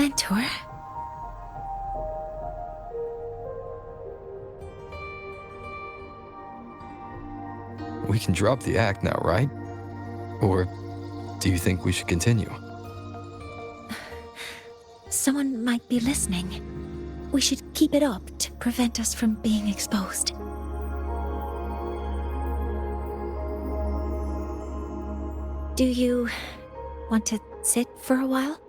mentor. We can drop the act now, right? Or do you think we should continue? Someone might be listening. We should keep it up to prevent us from being exposed. Do you want to sit for a while?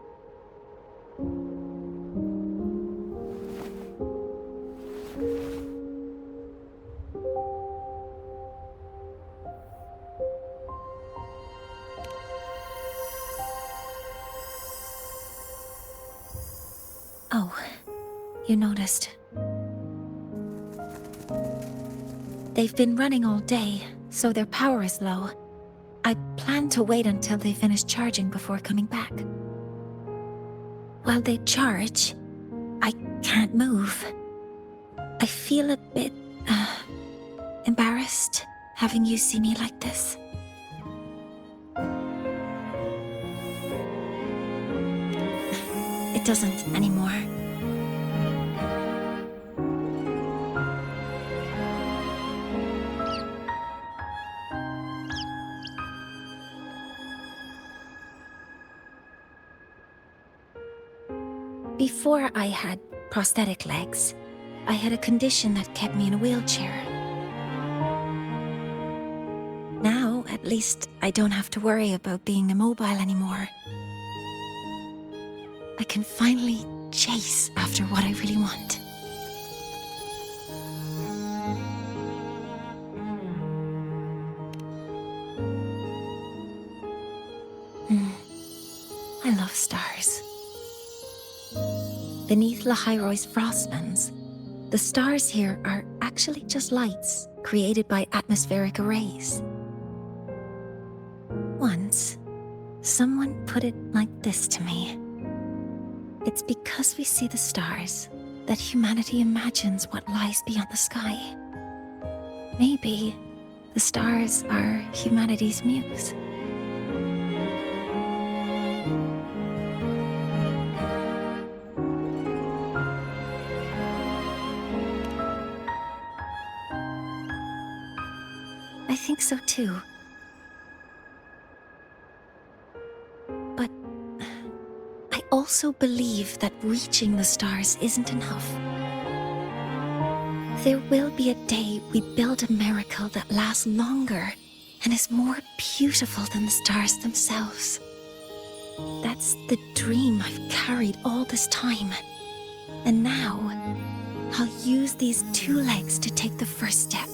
Oh, you noticed. They've been running all day, so their power is low. I plan to wait until they finish charging before coming back. While they charge, I can't move. I feel a bit, embarrassed having you see me like this. It doesn't anymore. Before I had prosthetic legs, I had a condition that kept me in a wheelchair. Now, at least, I don't have to worry about being immobile anymore. I can finally chase after what I really want. I love stars. Beneath Lahairoy's frostlands, the stars here are actually just lights created by atmospheric arrays. Once, someone put it like this to me. It's because we see the stars that humanity imagines what lies beyond the sky. Maybe the stars are humanity's muse. I think so too. But I also believe that reaching the stars isn't enough. There will be a day we build a miracle that lasts longer and is more beautiful than the stars themselves. That's the dream I've carried all this time. And now, I'll use these 2 legs to take the first step.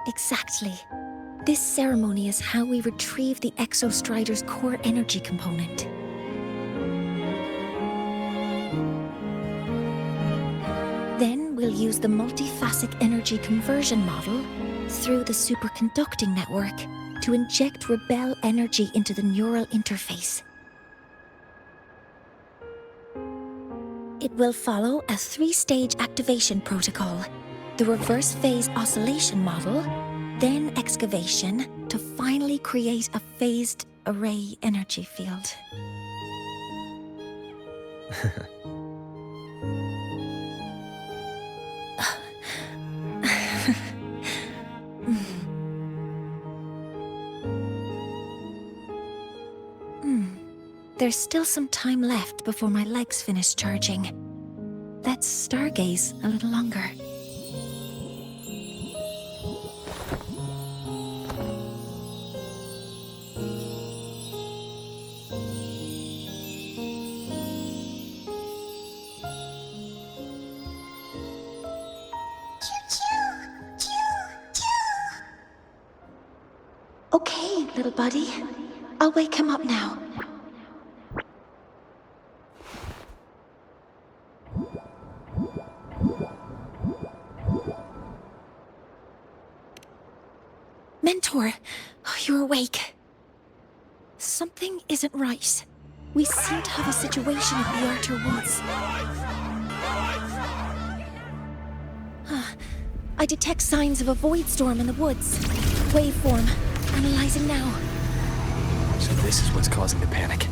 Exactly. This ceremony is how we retrieve the Exostrider's core energy component. Then we'll use the multiphasic energy conversion model through the superconducting network to inject rebel energy into the neural interface. It will follow a 3-stage activation protocol. The reverse phase oscillation model, then excavation, to finally create a phased array energy field. There's still some time left before my legs finish charging. Let's stargaze a little longer. Okay, little buddy. I'll wake him up now. Mentor, you're awake. Something isn't right. We seem to have a situation in the Outer Woods. I detect signs of a void storm in the woods. Waveform. Analyzing now. So this is what's causing the panic.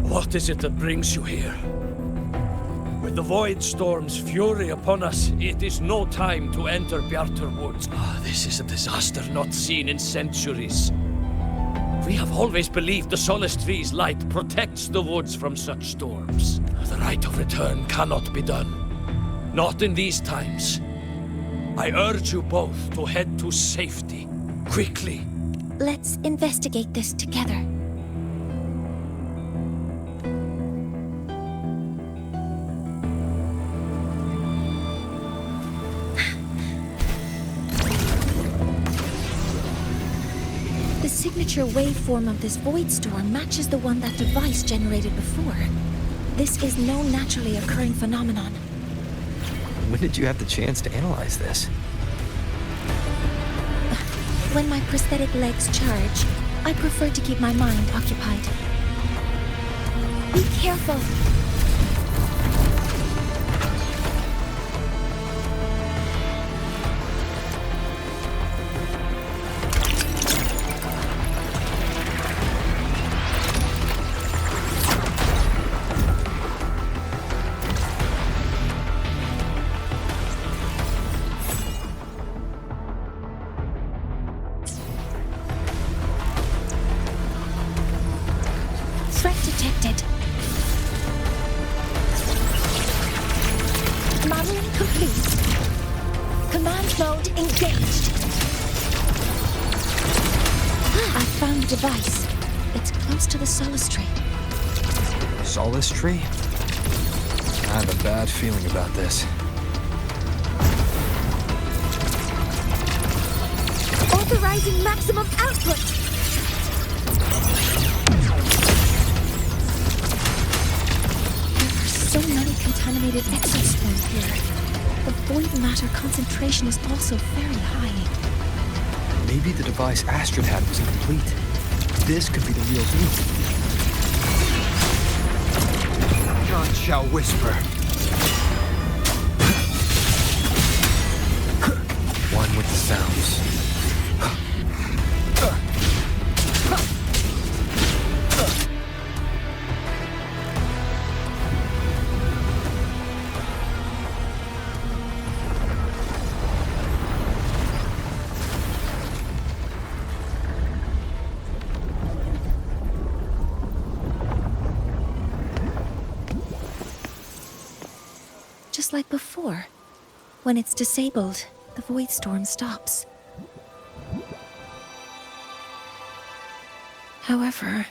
What is it that brings you here? With the Void Storm's fury upon us, it is no time to enter Bjartur Woods. This is a disaster not seen in centuries. We have always believed the Solace Tree's light protects the woods from such storms. The right of return cannot be done. Not in these times. I urge you both to head to safety. Quickly. Let's investigate this together. The signature waveform of this void storm matches the one that device generated before. This is no naturally occurring phenomenon. When did you have the chance to analyze this? When my prosthetic legs charge, I prefer to keep my mind occupied. Be careful! Threat detected. Modeling complete. Command mode engaged. I found a device. It's close to the Solace Tree. Solace Tree? I have a bad feeling about this. Authorizing maximum output! So many contaminated exoswarms here. The void matter concentration is also very high. Maybe the device Astrid had was incomplete. This could be the real deal. None shall whisper. One with the sounds. Just like before. When it's disabled, the void storm stops. However...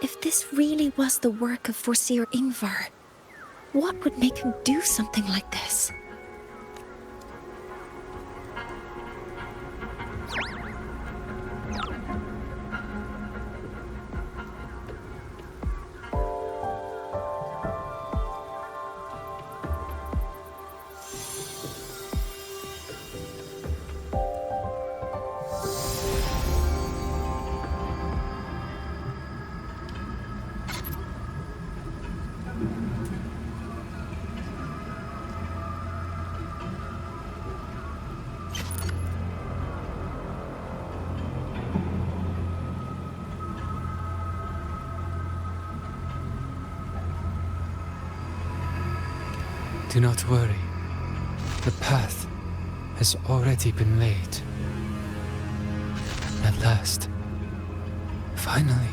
if this really was the work of Foreseer Ingvar, what would make him do something like this? Do not worry. The path has already been laid. At last. Finally.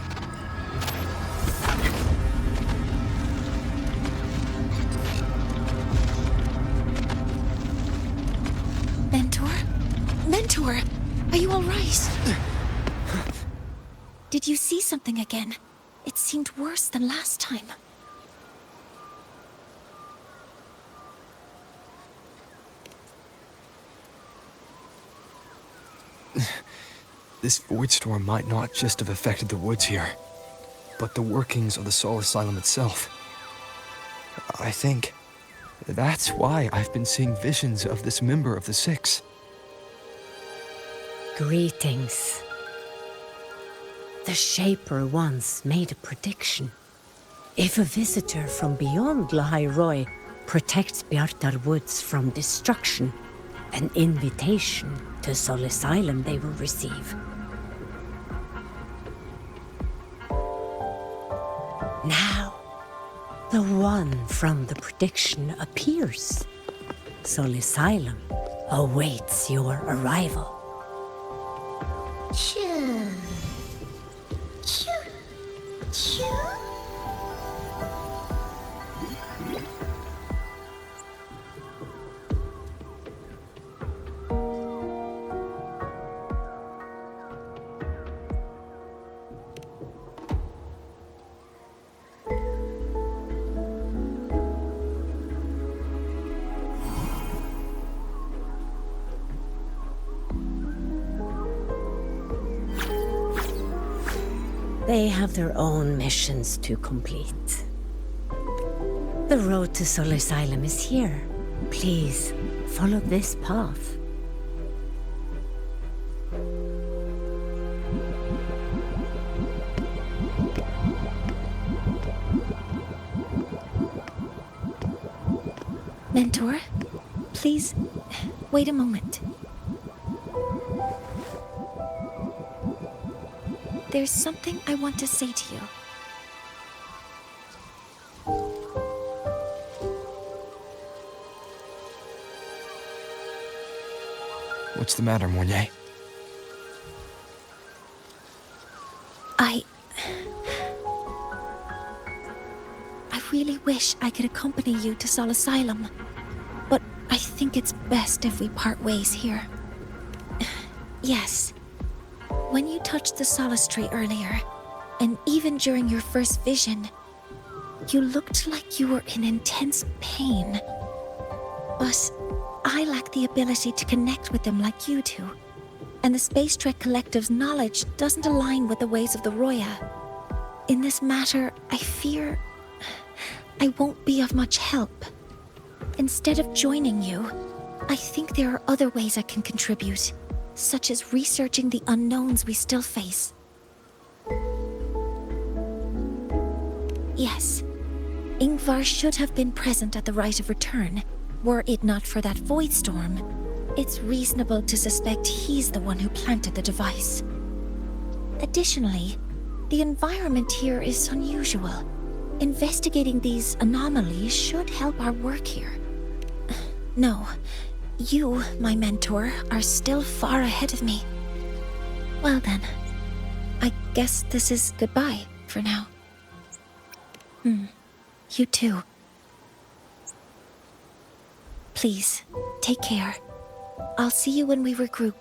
Mentor? Mentor! Are you all right? Did you see something again? It seemed worse than last time. This void storm might not just have affected the woods here, but the workings of the Soul Asylum itself. I think that's why I've been seeing visions of this member of the Six. Greetings. The Shaper once made a prediction. If a visitor from beyond Lahairoi protects Bjartar Woods from destruction, an invitation to Soul Asylum they will receive. Now, the one from the prediction appears. Soul Asylum awaits your arrival. Choo. Choo. Choo. They have their own missions to complete. The road to Soul Asylum is here. Please, follow this path. Mentor, please, wait a moment. There's something I want to say to you. What's the matter, Mornay? I really wish I could accompany you to Soul Asylum, but I think it's best if we part ways here. Yes. When you touched the Solace Tree earlier, and even during your first vision, you looked like you were in intense pain. But I lack the ability to connect with them like you do, and the Space Trek Collective's knowledge doesn't align with the ways of the Roya. In this matter, I fear I won't be of much help. Instead of joining you, I think there are other ways I can contribute, such as researching the unknowns we still face. Yes, Ingvar should have been present at the Rite of Return. Were it not for that void storm, it's reasonable to suspect he's the one who planted the device. Additionally, the environment here is unusual. Investigating these anomalies should help our work here. No. You, my mentor, are still far ahead of me. Well then, I guess this is goodbye for now. You too. Please, take care. I'll see you when we regroup.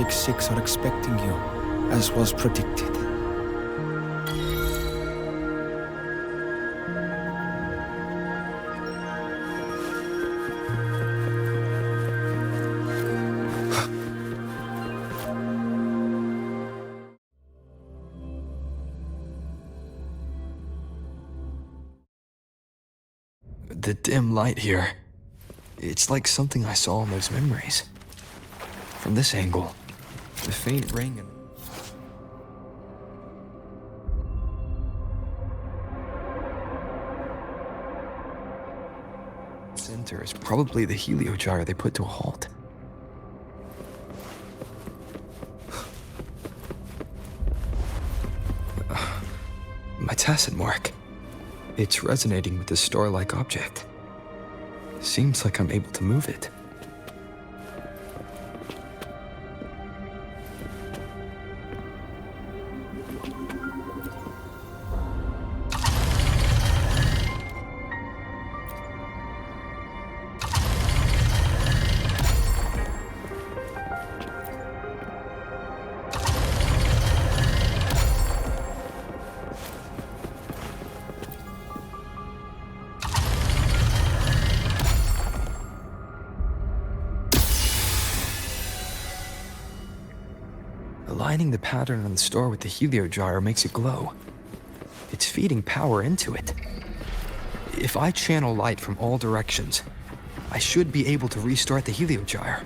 Six are expecting you, as was predicted. The dim light here. It's like something I saw in those memories. From this angle, the faint ring and... center is probably the heliogyre they put to a halt. My tacit mark. It's resonating with this star-like object. Seems like I'm able to move it. Aligning the pattern on the star with the heliogyre makes it glow. It's feeding power into it. If I channel light from all directions, I should be able to restart the heliogyre.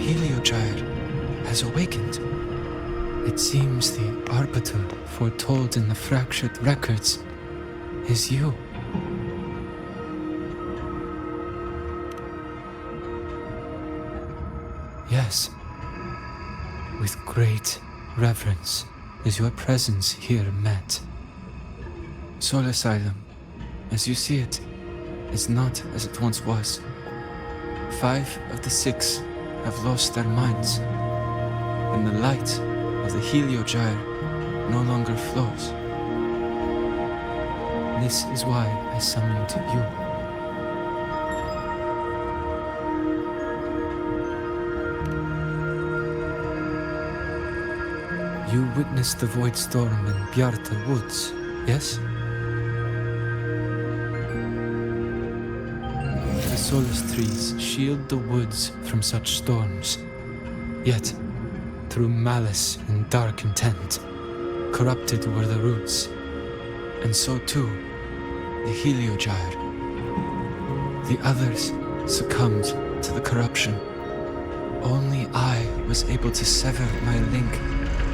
Heliogyre has awakened. It seems the arbiter foretold in the fractured records is you. Yes, with great reverence is your presence here met. Soul Asylum, as you see it, is not as it once was. 5 of the 6 have lost their minds, and the light of the heliogyre no longer flows. This is why I summoned you. You witnessed the void storm in Bjartar Woods, yes? The solace trees shield the woods from such storms. Yet, through malice and dark intent, corrupted were the roots. And so too, the heliogyre. The others succumbed to the corruption. Only I was able to sever my link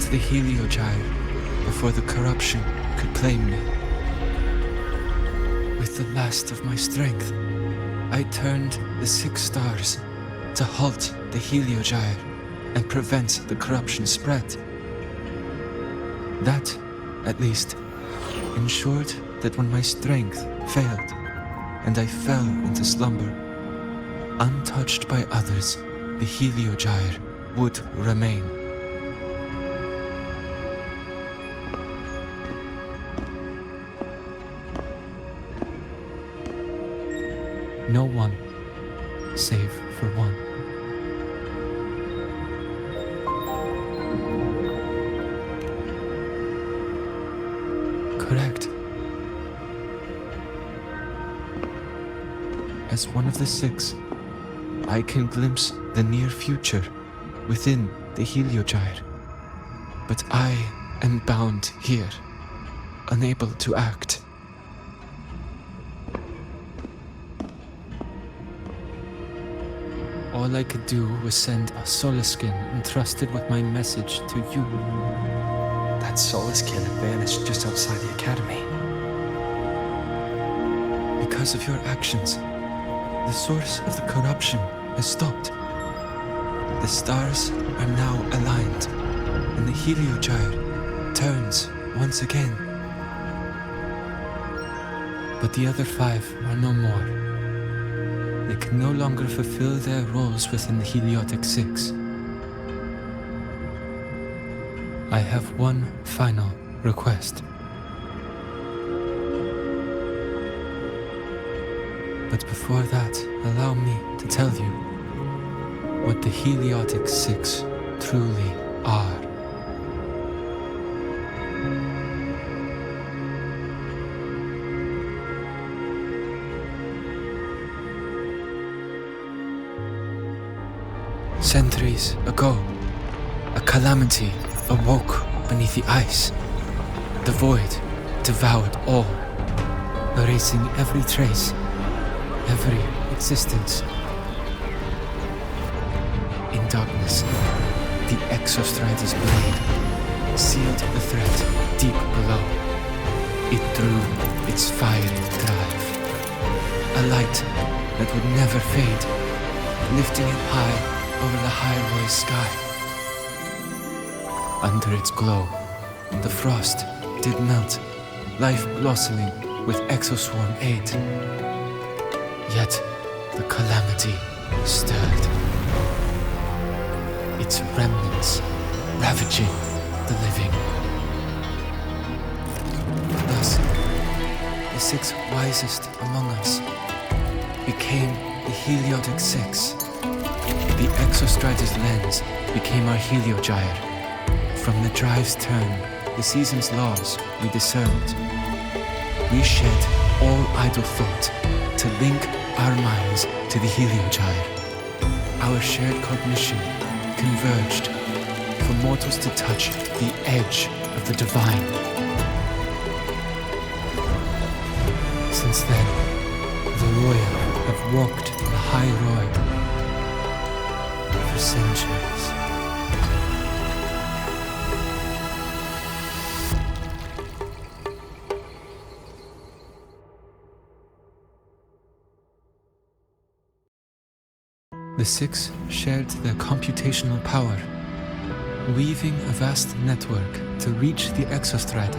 to the heliogyre before the corruption could claim me. With the last of my strength, I turned the 6 stars to halt the Heliogyre and prevent the corruption spread. That, at least, ensured that when my strength failed and I fell into slumber, untouched by others, the Heliogyre would remain. No one, save for one. Correct. As one of the 6, I can glimpse the near future within the Heliogyre. But I am bound here, unable to act. All I could do was send a Solaskin entrusted with my message to you. That Solaskin had vanished just outside the academy. Because of your actions, the source of the corruption has stopped. The stars are now aligned, and the Heliogyre turns once again. But the other 5 are no more. They can no longer fulfill their roles within the Heliotic 6. I have one final request. But before that, allow me to tell you what the Heliotic 6 truly are. Centuries ago, a calamity awoke beneath the ice. The void devoured all, erasing every trace, every existence. In darkness, the Exostrider's blade sealed the threat deep below. It drew its fiery drive, a light that would never fade, lifting it high over the High Roy's sky. Under its glow, the frost did melt, life blossoming with Exoswarm aid. Yet the calamity stirred, its remnants ravaging the living. Thus, the 6 wisest among us became the Heliotic 6. The Exostrider's lens became our Heliogyre. From the drive's turn, the season's laws we discerned. We shed all idle thought to link our minds to the Heliogyre. Our shared cognition converged for mortals to touch the edge of the divine. Since then, the Royal have walked the High Roy for centuries. The 6 shared their computational power, weaving a vast network to reach the Exostrider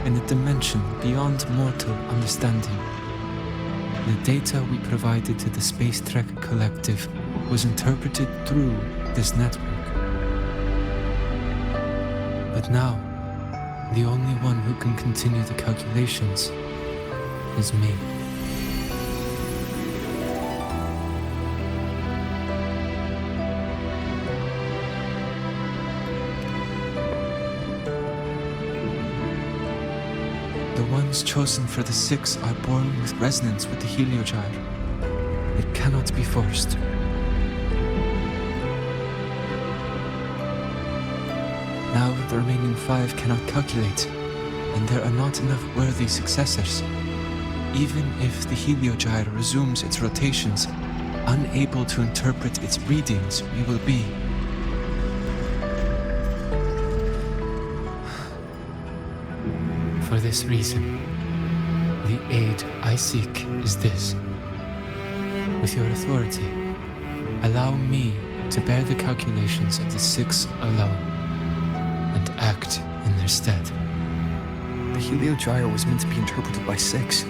in a dimension beyond mortal understanding. The data we provided to the Space Trek Collective was interpreted through this network. But now, the only one who can continue the calculations is me. The ones chosen for the 6 are born with resonance with the Heliogyre. It cannot be forced. Now the remaining 5 cannot calculate, and there are not enough worthy successors. Even if the Heliogyre resumes its rotations, unable to interpret its readings, we will be. For this reason, the aid I seek is this. With your authority, Allow me to bear the calculations of the six alone, and act in their stead. The Heliogyre was meant to be interpreted by six.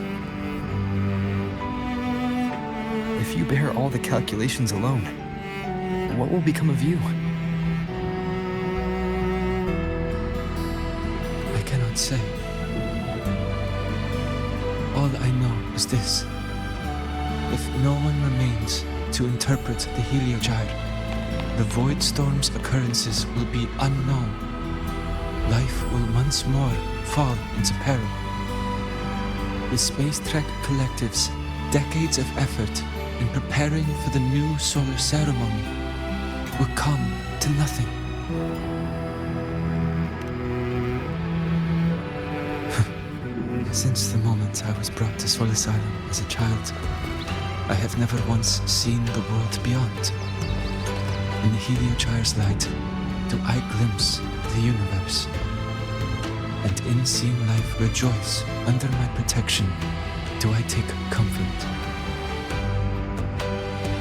If you bear all the calculations alone, what will become of you? I cannot say. All I know is this. If no one remains to interpret the Heliogyre, the Void Storm's occurrences will be unknown. Life will once more fall into peril. The Space Trek Collective's decades of effort in preparing for the new solar ceremony will come to nothing. Since the moment I was brought to Sol Asylum as a child, I have never once seen the world beyond. In the Heliogyre's light do I glimpse the universe, and in seeing life rejoice under my protection do I take comfort.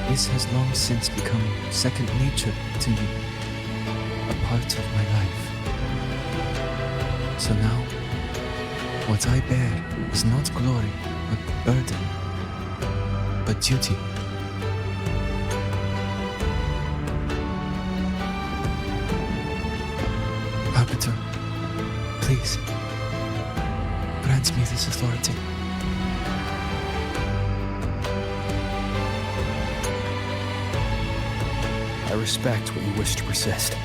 This has long since become second nature to me, a part of my life. So now, what I bear is not glory, but burden, but duty. Arbiter, please, grant me this authority. I respect what you wish to persist.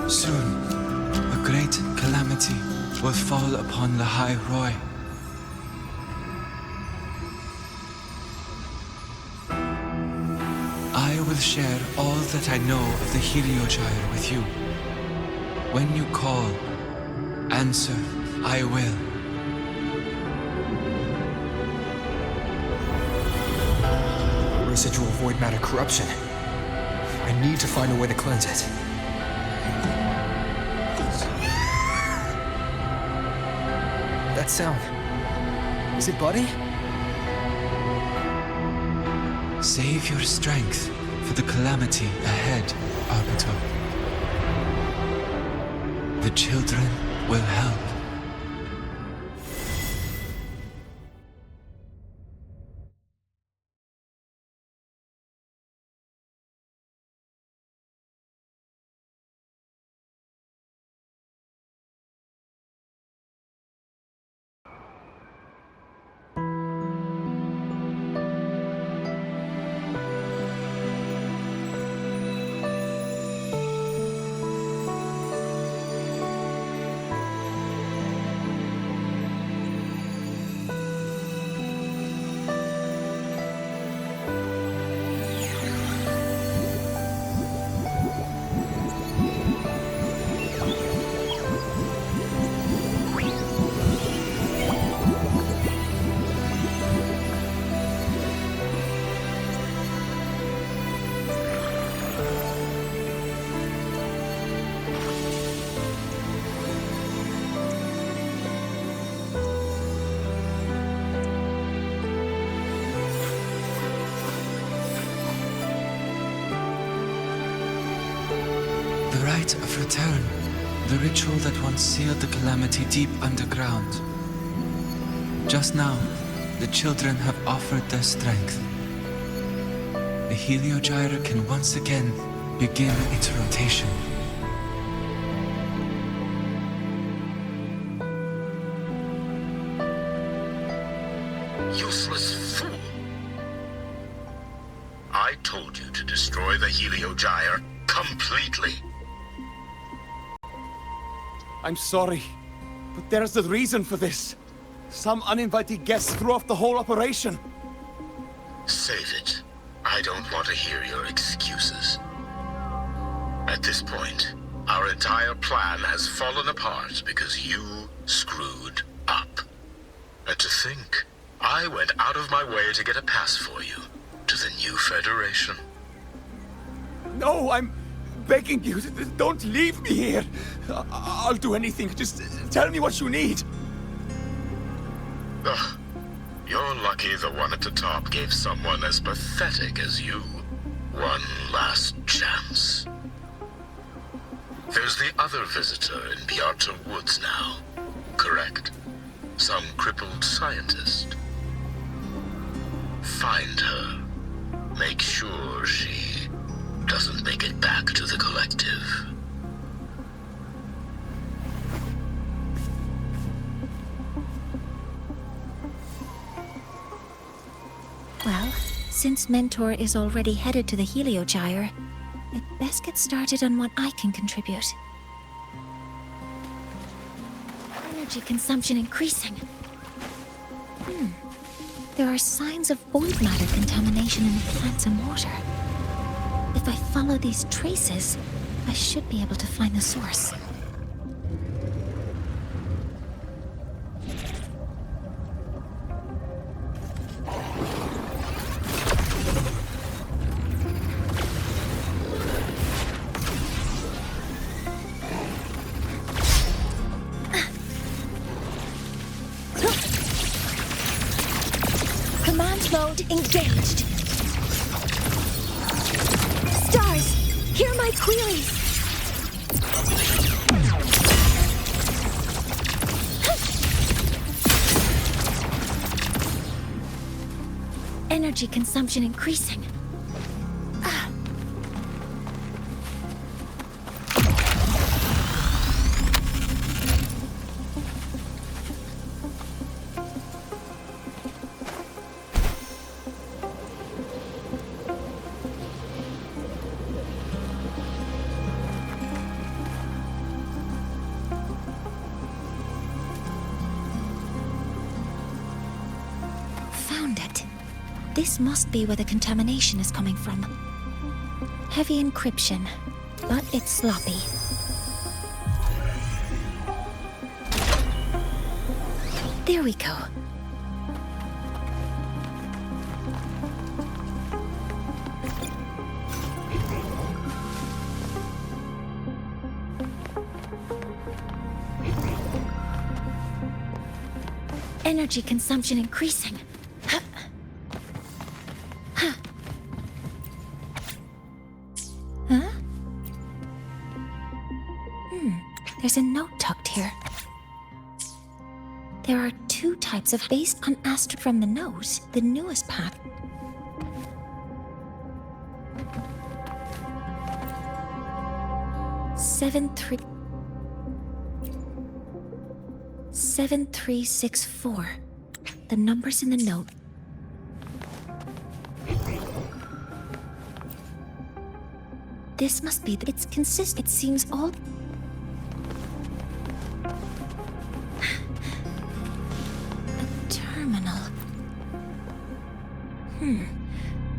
Soon, a great calamity will fall upon the High Roy. I will share all that I know of the Heliogyre with you. When you call, answer, I will. Residual void matter corruption. I need to find a way to cleanse it. That sound. Is it Buddy? Save your strength for the calamity ahead, Arbiter. The children will help. The rite of return, the ritual that once sealed the calamity deep underground. Just now, the children have offered their strength. The Heliogyre can once again begin its rotation. Useless fool. I told you to destroy the Heliogyre completely. I'm sorry, but there's a reason for this. Some uninvited guests threw off the whole operation. Save it. I don't want to hear your excuses. At this point, our entire plan has fallen apart because you screwed up. And to think, I went out of my way to get a pass for you to the new Federation. No, I'm begging you, don't leave me here. I'll do anything. Just tell me what you need. Ugh. You're lucky the one at the top gave someone as pathetic as you one last chance. There's the other visitor in Bjarta Woods now, correct? Some crippled scientist. Find her. Make sure she doesn't make it back to the collective. Well, since Mentor is already headed to the Heliogyre, I'd best get started on what I can contribute. Energy consumption increasing. There are signs of void matter contamination in the plants and water. If I follow these traces, I should be able to find the source. Command mode engaged. Stars, hear my queries. Energy consumption increasing. Found it. This must be where the contamination is coming from. Heavy encryption, but it's sloppy. There we go. Energy consumption increasing. Huh? There's a note tucked here. There are two types of based on Astra from the nose, the newest pack. Seven, 7364. The numbers in the note. This must be. It's consistent. It seems all. A terminal.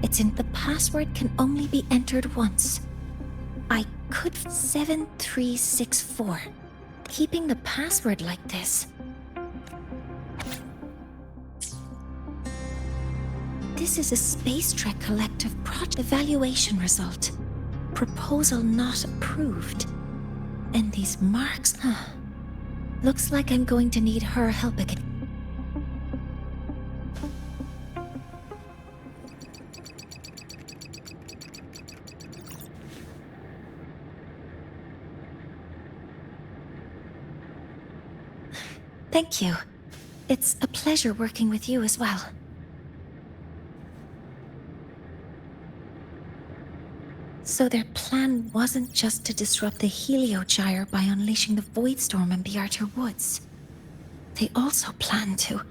It's in. The password can only be entered once. I could. 7364. Keeping the password like this. This is a Space Trek Collective project evaluation result. Proposal not approved. And these marks, looks like I'm going to need her help again. Thank you. It's a pleasure working with you as well. So their plan wasn't just to disrupt the Heliogyre by unleashing the Void Storm in Bjarta Woods. They also planned to...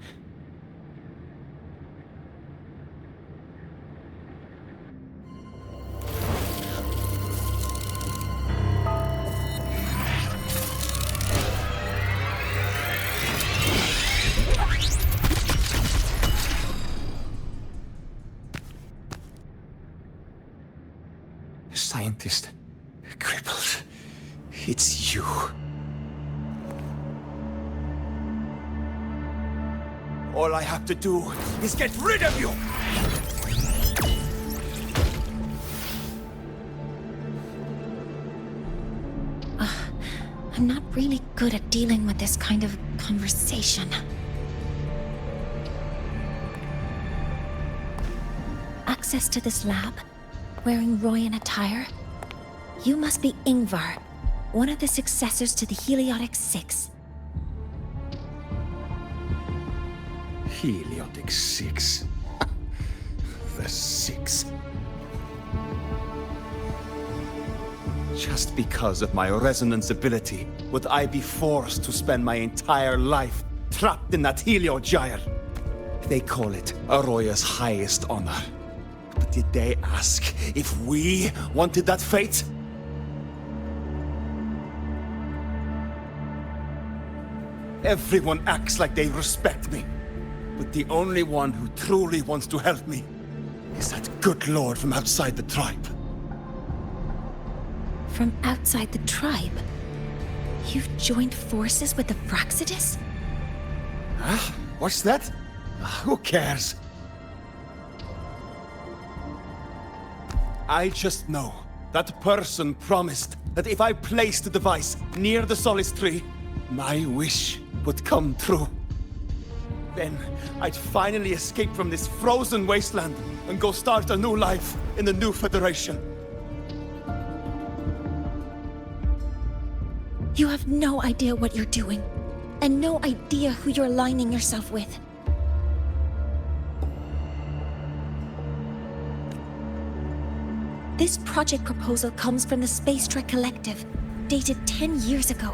scientist. Crippled. It's you. All I have to do is get rid of you! I'm not really good at dealing with this kind of conversation. Access to this lab? Wearing Royan attire? You must be Ingvar, one of the successors to the Heliotic Six. Heliotic Six. The Six. Just because of my resonance ability, would I be forced to spend my entire life trapped in that Heliogyre? They call it Aroya's highest honor. But did they ask if we wanted that fate? Everyone acts like they respect me. But the only one who truly wants to help me is that good lord from outside the tribe. From outside the tribe? You've joined forces with the Fraxidus? Huh? What's that? Who cares? I just know that person promised that if I placed the device near the Solace Tree, my wish would come true. Then I'd finally escape from this frozen wasteland and go start a new life in the new Federation. You have no idea what you're doing, and no idea who you're aligning yourself with. This project proposal comes from the Space Trek Collective, dated 10 years ago.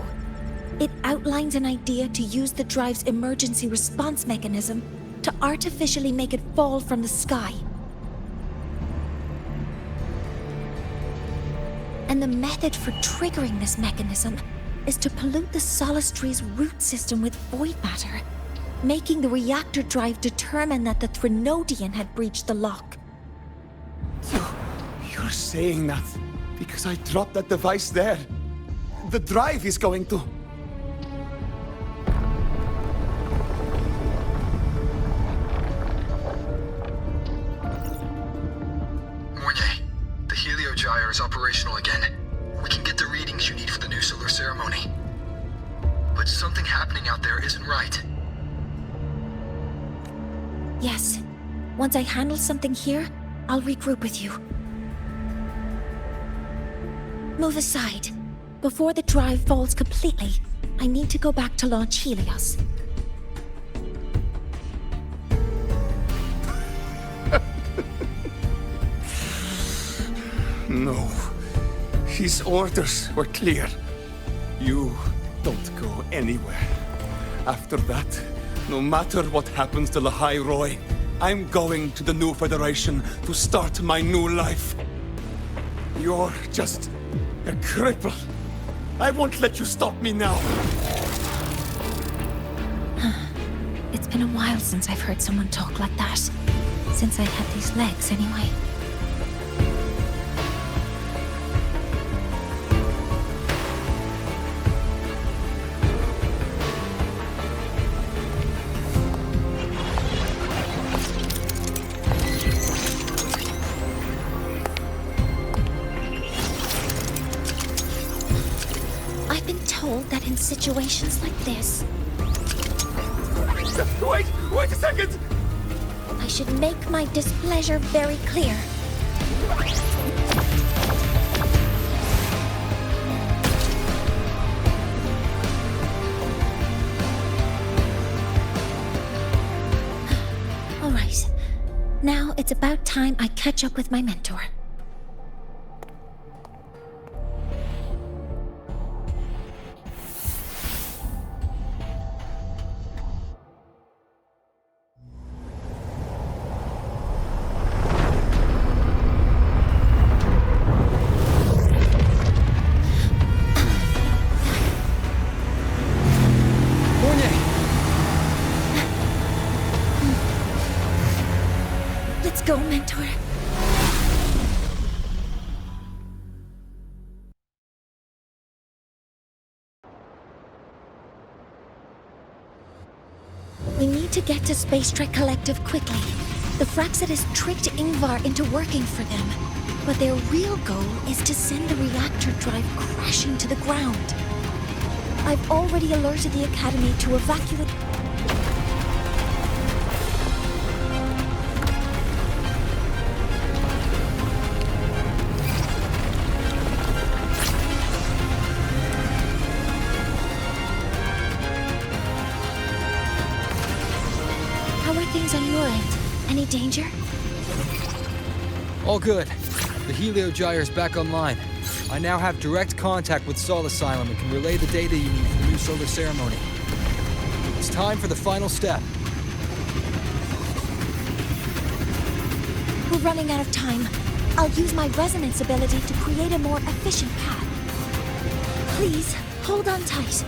It outlines an idea to use the drive's emergency response mechanism to artificially make it fall from the sky. And the method for triggering this mechanism is to pollute the Solace Tree's root system with void matter, making the reactor drive determine that the Threnodian had breached the lock. You're saying that because I dropped that device there? The drive is going to... Mornier, the Heliogyre is operational again. We can get the readings you need for the new solar ceremony. But something happening out there isn't right. Yes. Once I handle something here, I'll regroup with you. Move aside. Before the drive falls completely, I need to go back to launch Helios. No. His orders were clear. You don't go anywhere. After that, no matter what happens to Lahai Roy, I'm going to the new Federation to start my new life. You're just a cripple. I won't let you stop me now. It's been a while since I've heard someone talk like that. Since I had these legs, anyway. I've been told that in situations like this, Wait a second! I should make my displeasure very clear. All right. Now it's about time I catch up with my mentor. Let's go, mentor. to get to Space Trek Collective quickly. The Fraxidus tricked Ingvar into working for them, but their real goal is to send the reactor drive crashing to the ground. I've already alerted the Academy to evacuate... How are things on your end? Any danger? All good. The Heliogyre's back online. I now have direct contact with Sol Asylum and can relay the data you need for the new solar ceremony. It's time for the final step. We're running out of time. I'll use my resonance ability to create a more efficient path. Please, hold on tight.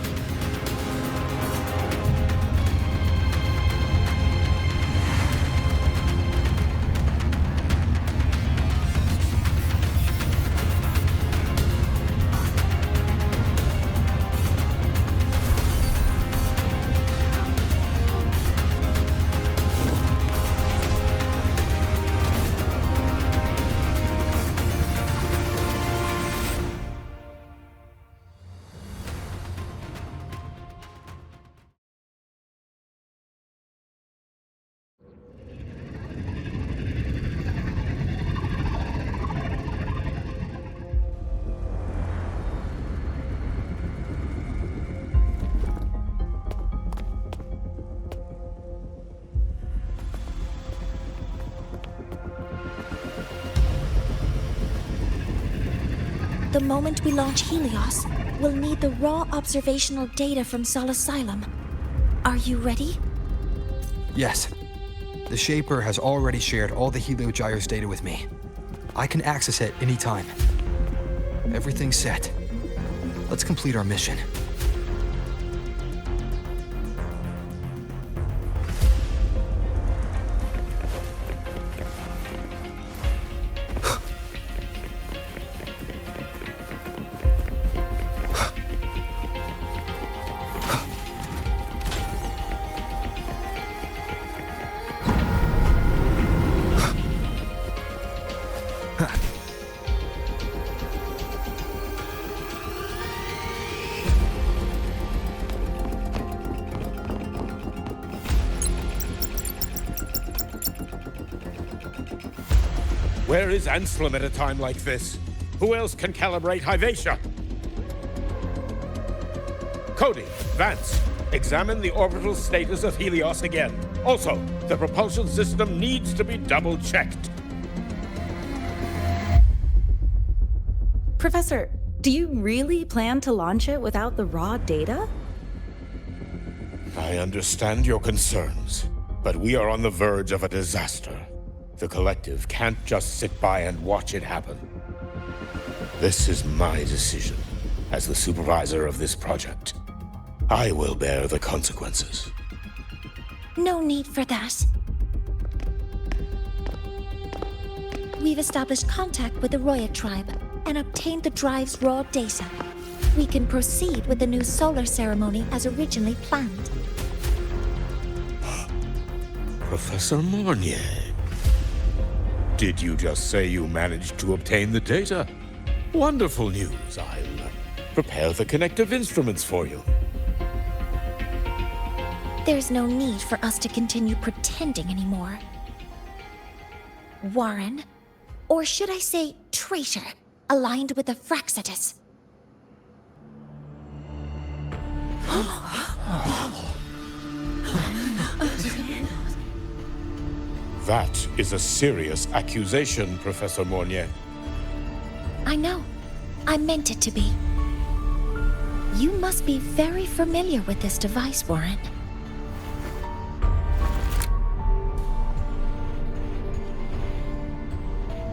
The moment we launch Helios, we'll need the raw observational data from Sol Asylum. Are you ready? Yes. The Shaper has already shared all the Heliogyre's data with me. I can access it anytime. Everything's set. Let's complete our mission. Where is Anselm at a time like this? Who else can calibrate Hyvatia? Cody, Vance, examine the orbital status of Helios again. Also, the propulsion system needs to be double-checked. Professor, do you really plan to launch it without the raw data? I understand your concerns, but we are on the verge of a disaster. The Collective can't just sit by and watch it happen. This is my decision. As the supervisor of this project, I will bear the consequences. No need for that. We've established contact with the Roya tribe and obtained the drive's raw data. We can proceed with the new solar ceremony as originally planned. Professor Mornier. Did you just say you managed to obtain the data? Wonderful news. I'll prepare the connective instruments for you. There's no need for us to continue pretending anymore. Warren, or should I say traitor, aligned with the Fraxidus. That is a serious accusation, Professor Mornier. I know. I meant it to be. You must be very familiar with this device, Warren.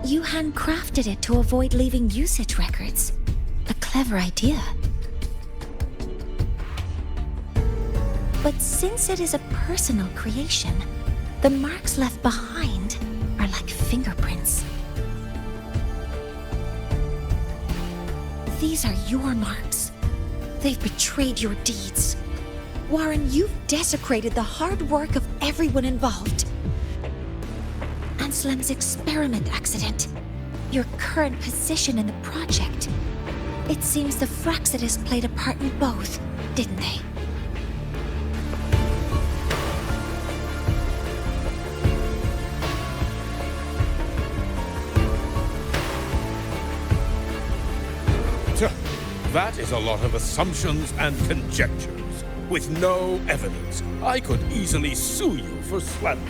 You handcrafted it to avoid leaving usage records. A clever idea. But since it is a personal creation, the marks left behind are like fingerprints. These are your marks. They've betrayed your deeds. Warren, you've desecrated the hard work of everyone involved. Anselm's experiment accident, your current position in the project. It seems the Fraxidus played a part in both, didn't they? That is a lot of assumptions and conjectures, with no evidence. I could easily sue you for slander.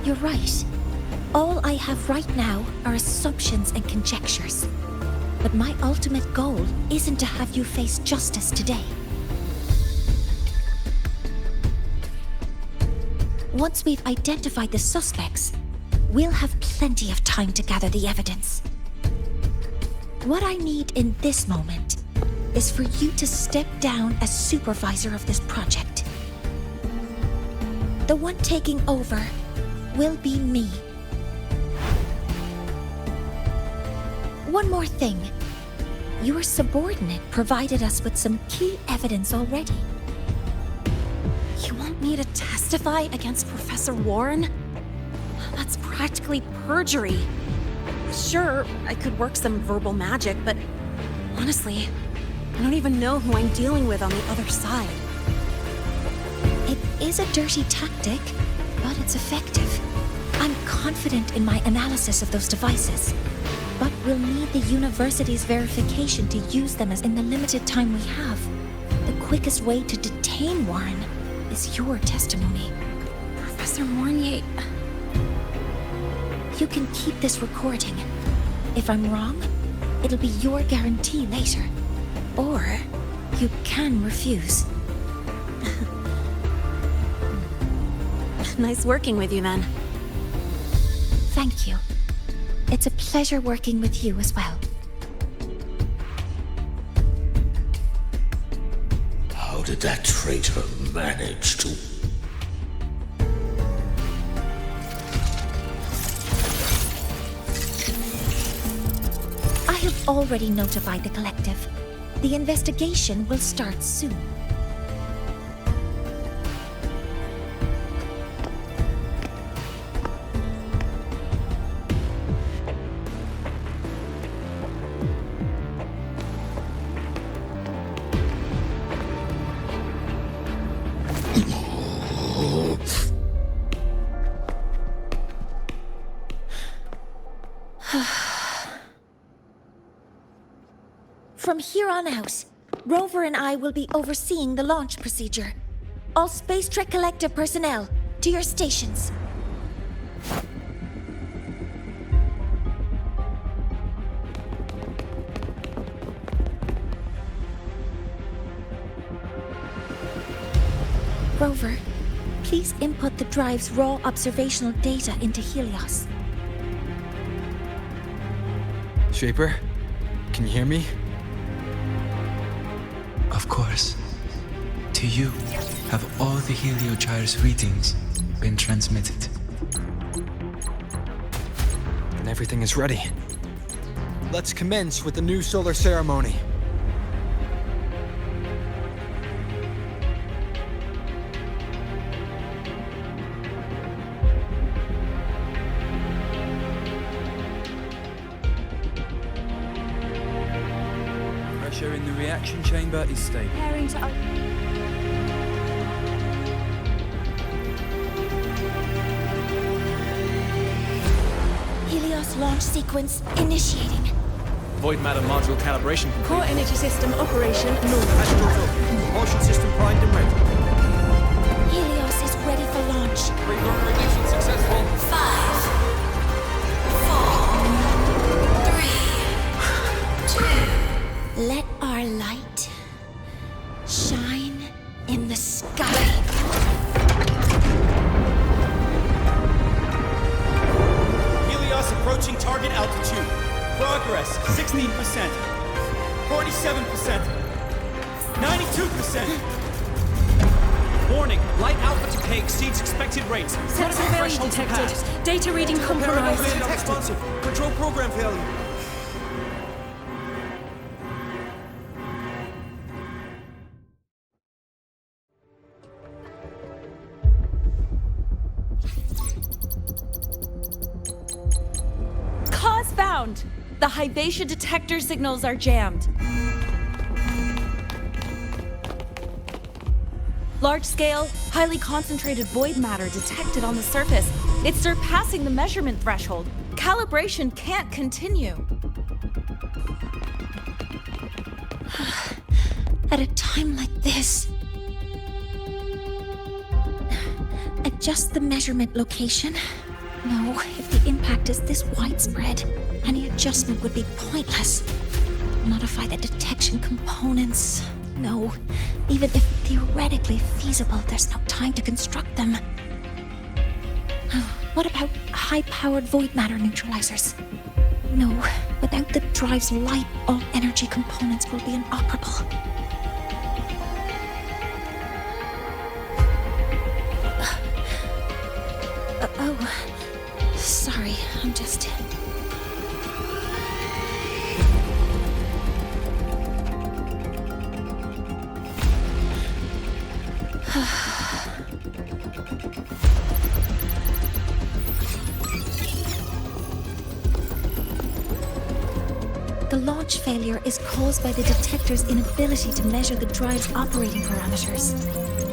You're right. All I have right now are assumptions and conjectures. But my ultimate goal isn't to have you face justice today. Once we've identified the suspects, we'll have plenty of time to gather the evidence. What I need in this moment is for you to step down as supervisor of this project. The one taking over will be me. One more thing. Your subordinate provided us with some key evidence already. You want me to testify against Professor Warren? That's practically perjury. Sure, I could work some verbal magic, but honestly, I don't even know who I'm dealing with on the other side. It is a dirty tactic, but it's effective. I'm confident in my analysis of those devices, but we'll need the university's verification to use them as in the limited time we have. The quickest way to detain Warren is your testimony. Professor Mornier... You can keep this recording. If I'm wrong, it'll be your guarantee later. Or you can refuse. Nice working with you, then. Thank you. It's a pleasure working with you as well. How did that traitor manage to... I have already notified the collective. The investigation will start soon. From here on out, Rover and I will be overseeing the launch procedure. All Space Trek Collective personnel, to your stations. Rover, please input the drive's raw observational data into Helios. Shaper, can you hear me? Of course. To you, have all the Heliogyre's readings been transmitted? And everything is ready. Let's commence with the new solar ceremony. Pressure in the reaction chamber is stable. Preparing to... Helios launch sequence initiating. Void matter module calibration complete. Core energy system operation normal. Astral filter. Propulsion system primed and ready. Helios is ready for launch. Reconfiguration successful. 5, 4, 3, 2. Let our light shine in the sky. Helios approaching target altitude. Progress 16%, 47%, 92%. Warning, light alpha decay exceeds expected rates. Critical threshold surpassed. Data reading compromised. Unresponsive. Control program failure. Cause found! The Hyvatia detector signals are jammed. Large-scale, highly concentrated void matter detected on the surface. It's surpassing the measurement threshold. Calibration can't continue. At a time like this... Adjust the measurement location. No, if the impact is this widespread, any adjustment would be pointless. Modify the detection components. No, even if theoretically feasible, there's no time to construct them. What about high-powered void matter neutralizers? No, without the drive's light, all energy components will be inoperable. Sorry, I'm just... The launch failure is caused by the detector's inability to measure the drive's operating parameters.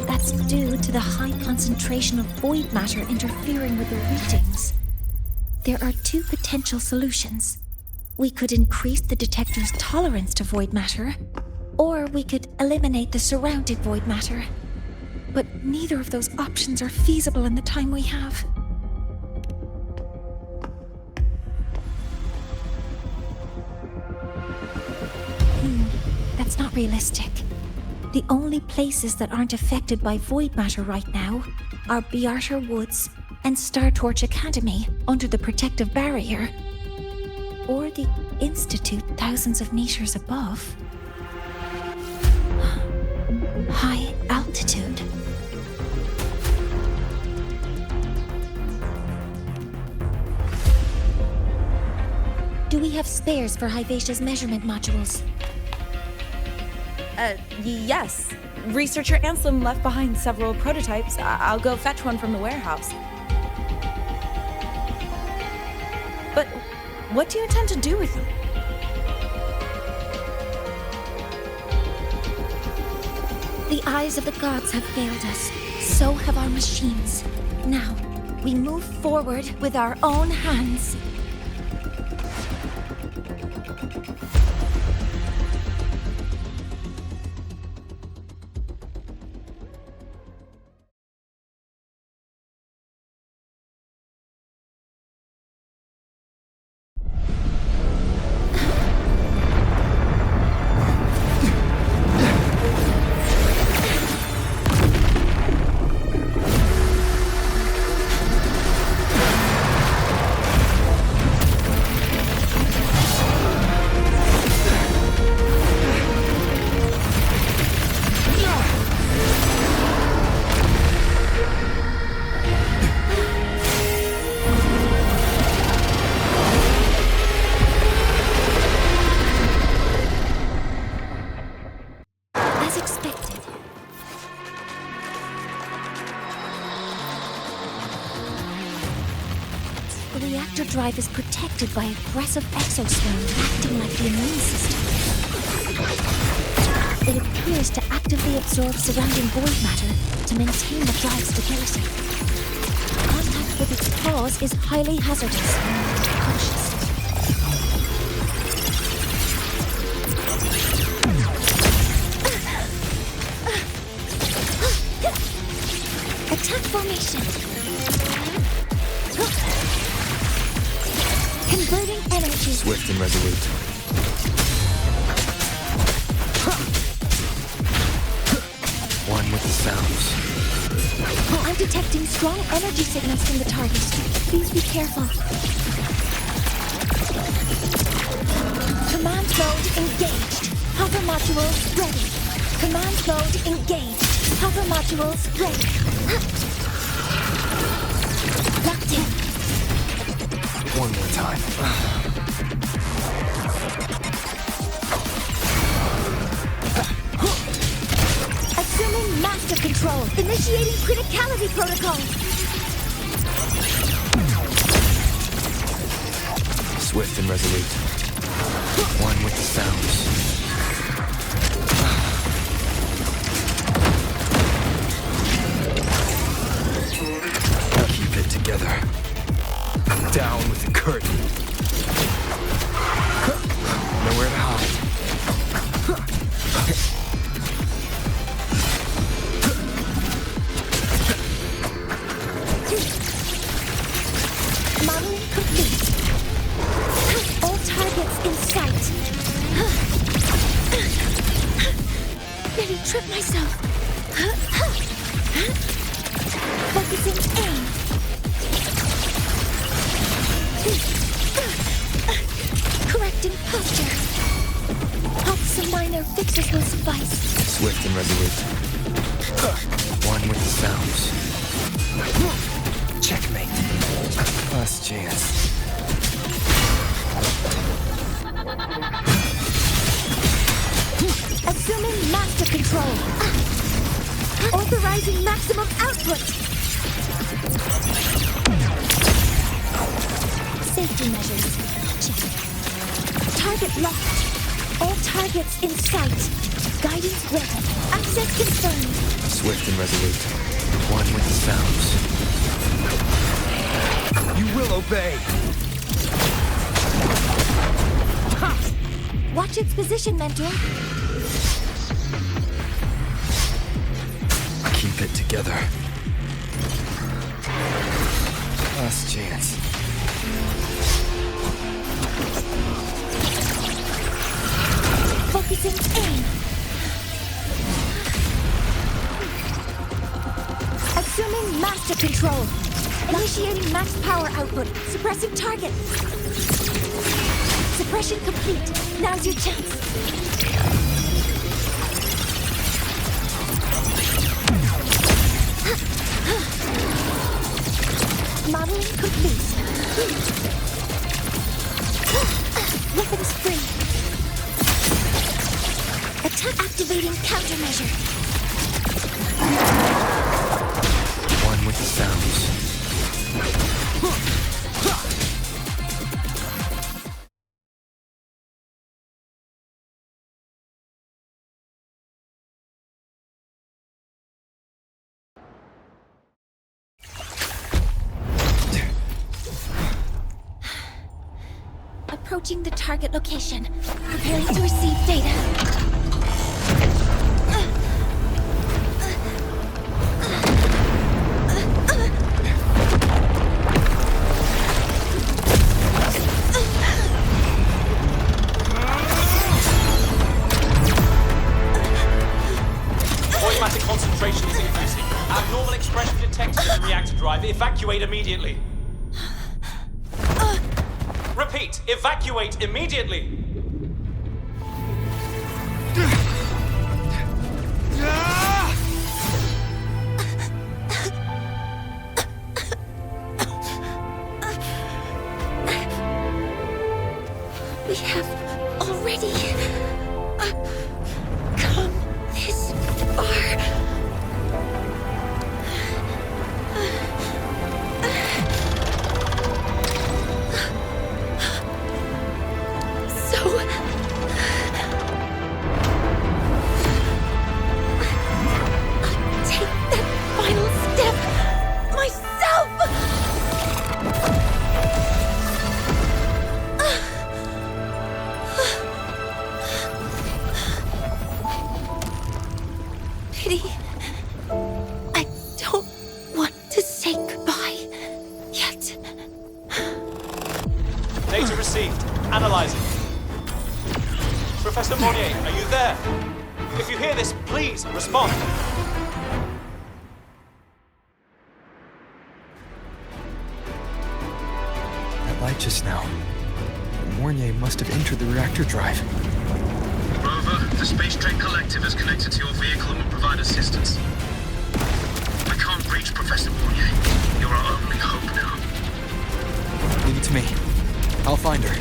That's due to the high concentration of void matter interfering with the readings. There are two potential solutions. We could increase the detector's tolerance to void matter, or we could eliminate the surrounding void matter. But neither of those options are feasible in the time we have. That's not realistic. The only places that aren't affected by void matter right now are Bearter Woods and Star Torch Academy under the protective barrier, or the Institute thousands of meters above. High altitude. Do we have spares for Hyvatia's measurement modules? Yes. Researcher Anselm left behind several prototypes. I'll go fetch one from the warehouse. But what do you intend to do with them? The eyes of the gods have failed us. So have our machines. Now, we move forward with our own hands. The reactor drive is protected by aggressive exoskeleton acting like the immune system. It appears to actively absorb surrounding void matter to maintain the drive's stability. Contact with its cause is highly hazardous. Cautious. Attack formation. Converting energy. Swift and resolute. One with the sounds. I'm detecting strong energy signals from the target. Please be careful. Command mode engaged. Hopper modules ready. Command mode engaged. Hover modules ready. Locked in. One more time. Assuming master control. Initiating criticality protocol. Swift and resolute. One with the sounds. Keep it together. Down with the curtain. Nowhere to hide. Modeling complete. All targets in sight. Nearly tripped myself. Focusing aim. Correcting posture. Hope some minor fixes will suffice. Swift and resolute. One with the sounds. Checkmate. Last chance. Assuming master control. Authorizing maximum output. Safety measures. Check. Target locked. All targets in sight. Guidance ready. Access confirmed. Swift and resolute. One with the sounds. You will obey. Ha! Watch its position, Mentor. Keep it together. Last chance. Focusing aim. Assuming master control. Initiating max power output. Suppressing target. Suppression complete. Now's your chance. Modeling complete. Weapons free. Attack activating countermeasure. One with the sounds. Approaching the target location. Preparing to receive data. Automatic concentration is increasing. Abnormal expression detected in the reactor drive. Evacuate immediately. Repeat, evacuate immediately. We have already come this far. I don't want to say goodbye yet. Data received. Analyzing. Professor Monnier, are you there? If you hear this, please respond. That light just now. Mornier must have entered the reactor drive. Rover, the Space Trek Collective is connected to your vehicle and will provide assistance. can't reach Professor Mounier. You're our only hope now. Leave it to me. I'll find her.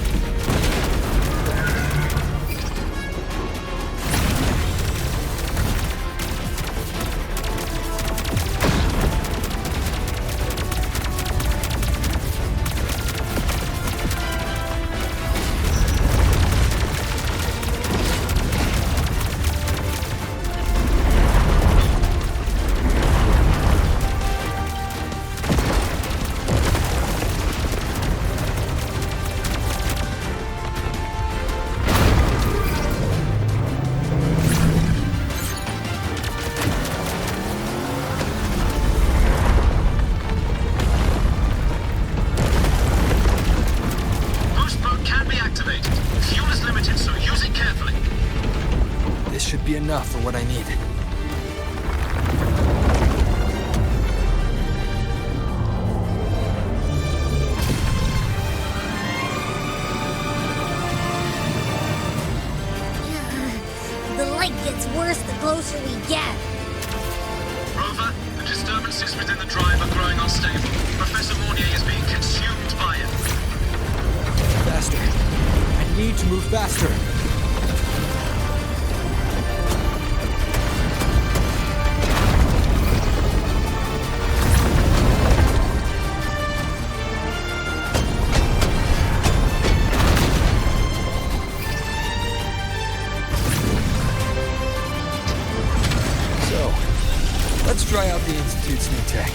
Enough for what I need. The light gets worse the closer we get. Rover, the disturbances within the drive are growing unstable. Professor Mounier is being consumed by it. Faster. I need to move faster. Let's try out the Institute's new tech.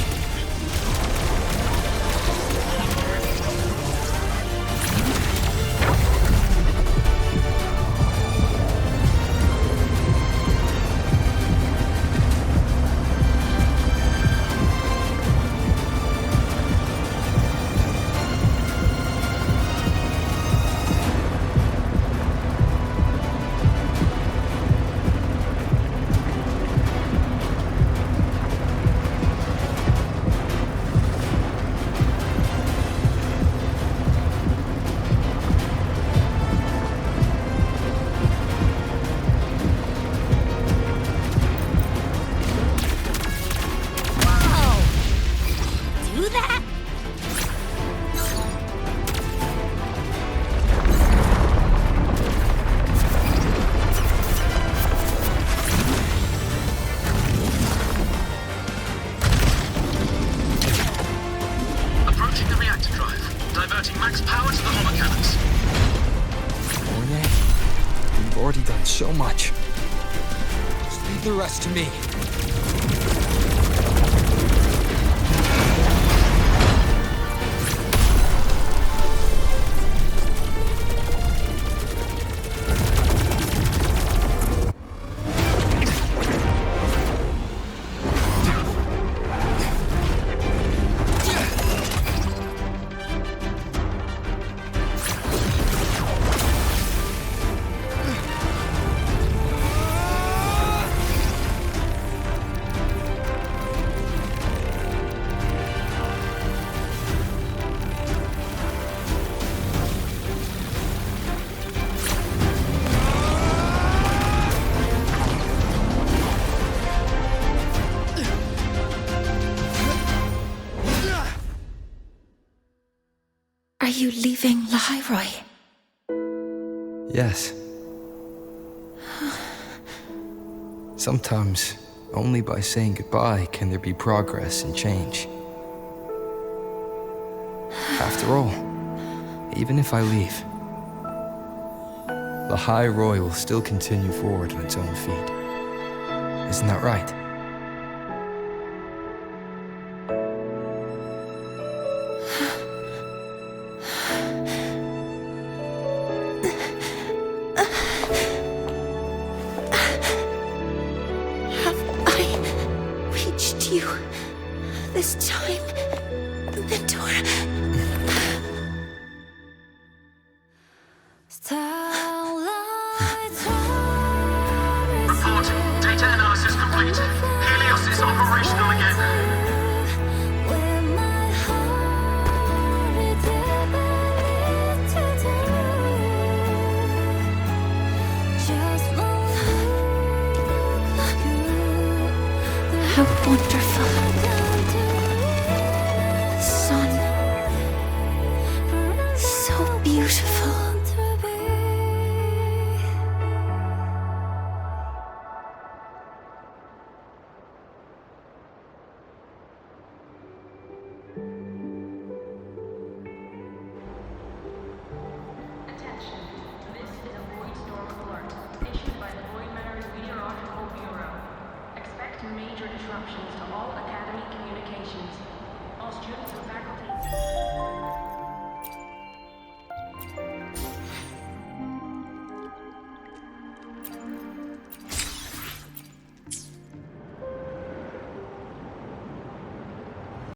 So much. Just leave the rest to me. Are you leaving Lahairoi? Yes. Sometimes, only by saying goodbye can there be progress and change. After all, even if I leave, Lahairoi will still continue forward on its own feet. Isn't that right? This time, Mentor. Reporting. Data analysis complete. Helios is operational again. How wonderful. major disruptions to all Academy communications. All students have